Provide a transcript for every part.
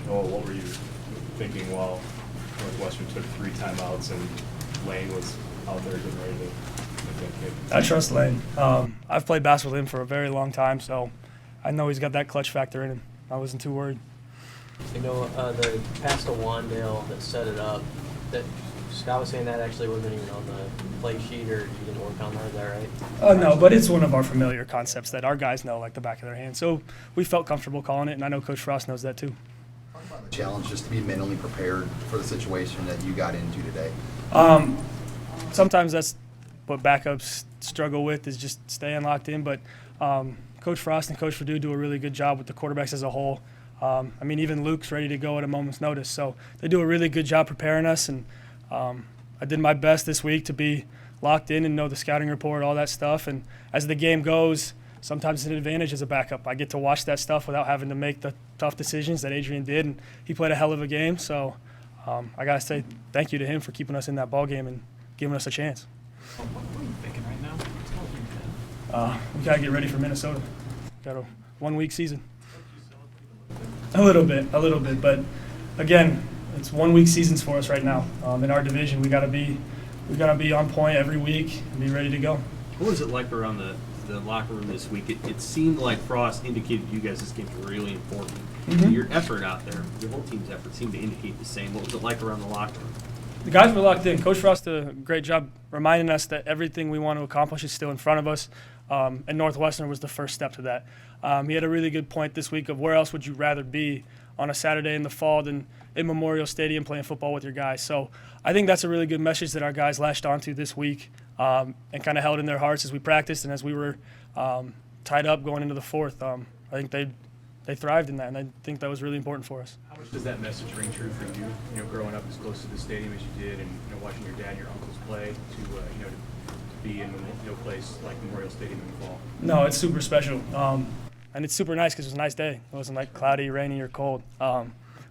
Oh, what were you thinking while Northwestern took 3 timeouts and Lane was out there getting ready to make that kick? I trust Lane. I've played basketball with him for a very long time, so I know he's got that clutch factor in him. I wasn't too worried. You know, the pass to Wandale that set it up, that Scott was saying that actually wasn't even on the play sheet, or you didn't work on that, is that right? No, but it's one of our familiar concepts that our guys know like the back of their hand. So we felt comfortable calling it, and I know Coach Frost knows that too. Talk about the challenge just to be mentally prepared for the situation that you got into today. Sometimes that's what backups struggle with, is just staying locked in. But Coach Frost and Coach Verderal do a really good job with the quarterbacks as a whole. I mean, even Luke's ready to go at a moment's notice. So they do a really good job preparing us. And I did my best this week to be locked in and know the scouting report, all that stuff. And as the game goes, sometimes it's an advantage as a backup. I get to watch that stuff without having to make the tough decisions that Adrian did. And he played a hell of a game. So I got to say thank you to him for keeping us in that ball game and giving us a chance. What are you thinking right now? We got to get ready for Minnesota. Got a 1-week season. A little bit. But, again, it's 1-week seasons for us right now. In our division, we got to be on point every week and be ready to go. What was it like around the locker room this week? It seemed like Frost indicated to you guys this game's really important. Mm-hmm. Your effort out there, your whole team's effort seemed to indicate the same. What was it like around the locker room? The guys were locked in. Coach Frost did a great job reminding us that everything we want to accomplish is still in front of us, and Northwestern was the first step to that. He had a really good point this week of where else would you rather be on a Saturday in the fall than in Memorial Stadium playing football with your guys. So I think that's a really good message that our guys latched onto this week and kind of held in their hearts as we practiced and as we were tied up going into the fourth. I think they thrived in that, and I think that was really important for us. How much does that message ring true for you, growing up as close to the stadium as you did and, watching your dad and your uncles play to be in a place like Memorial Stadium in the fall? No, it's super special. And it's super nice because it was a nice day. It wasn't like cloudy, rainy, or cold,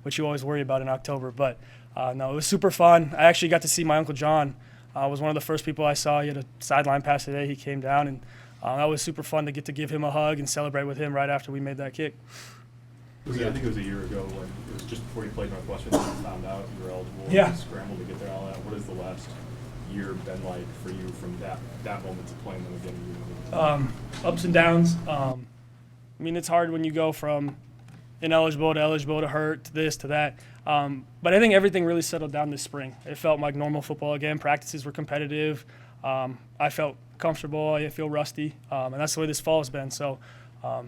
which you always worry about in October. But, no, it was super fun. I actually got to see my Uncle John. Was one of the first people I saw. He had a sideline pass today. He came down, and that was super fun to get to give him a hug and celebrate with him right after we made that kick. I think it was a year ago. It was just before you played Northwestern that you found out you were eligible. Yeah. You scrambled to get there. All that. What has the last year been like for you from that moment to playing them again? Ups and downs. I mean, it's hard when you go from ineligible to eligible to hurt to this to that. But I think everything really settled down this spring. It felt like normal football again. Practices were competitive. I felt comfortable. I feel rusty. And that's the way this fall has been. So, I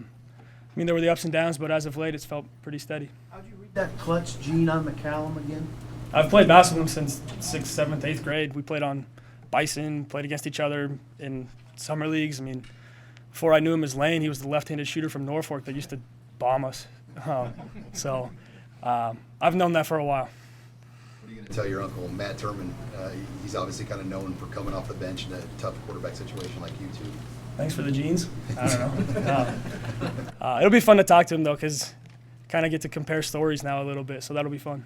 mean, there were the ups and downs, but as of late, it's felt pretty steady. How'd you read that clutch gene on McCallum again? I've played basketball with him since 6th, 7th, 8th grade. We played on Bison, played against each other in summer leagues. I mean, before I knew him as Lane, he was the left-handed shooter from Norfolk that used to bomb us. So I've known that for a while. What are you going to tell your uncle, Matt Turman? He's obviously kind of known for coming off the bench in a tough quarterback situation like you two. Thanks for the jeans. I don't know. It'll be fun to talk to him, though, because kind of get to compare stories now a little bit, so that'll be fun.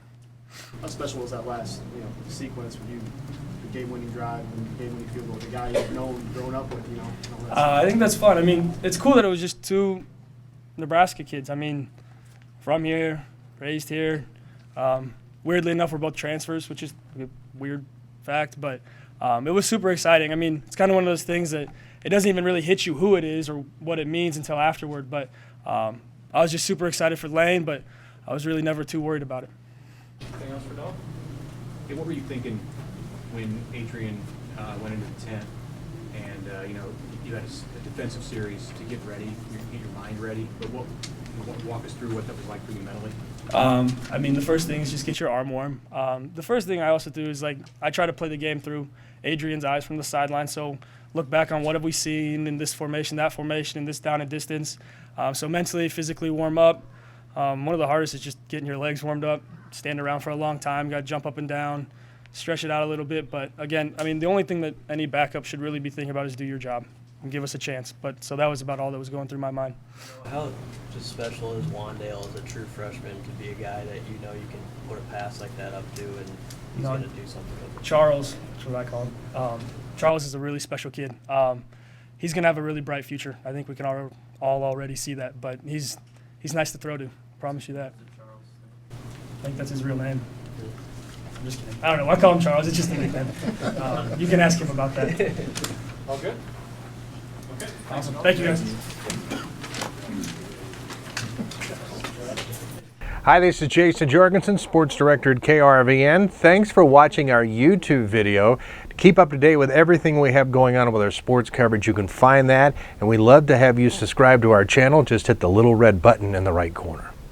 How special was that last sequence for you, the game-winning drive and the game-winning field goal, the guy you've known growing up with, I think that's fun. I mean, it's cool that it was just 2 Nebraska kids. I mean, from here, raised here. Weirdly enough, we're both transfers, which is a weird fact, but it was super exciting. I mean, it's kind of one of those things that it doesn't even really hit you who it is or what it means until afterward, but I was just super excited for Lane, but I was really never too worried about it. Anything else for Dog? Hey, what were you thinking when Adrian went into the tent and you had a defensive series to get ready, get your mind ready, but walk us through what that was like for you mentally? I mean, the first thing is just get your arm warm. The first thing I also do is I try to play the game through Adrian's eyes from the sideline. So look back on what have we seen in this formation, that formation, and this down and distance. So mentally, physically warm up. One of the hardest is just getting your legs warmed up, stand around for a long time, got to jump up and down, stretch it out a little bit. But again, I mean, the only thing that any backup should really be thinking about is do your job and give us a chance. But so that was about all that was going through my mind. How just special is Wandale as a true freshman to be a guy that you can put a pass like that up to and he's going to do something with it? Charles, that's what I call him. Charles is a really special kid. He's going to have a really bright future. I think we can all already see that. But he's nice to throw to. Promise you that. think that's his real name. I'm just kidding. I don't know. I call him Charles. It's just a nickname. You can ask him about that. All good? Okay. Awesome. Thank you, guys. Hi, this is Jason Jorgensen, Sports Director at KRVN. Thanks for watching our YouTube video. To keep up to date with everything we have going on with our sports coverage, you can find that, and we'd love to have you subscribe to our channel. Just hit the little red button in the right corner.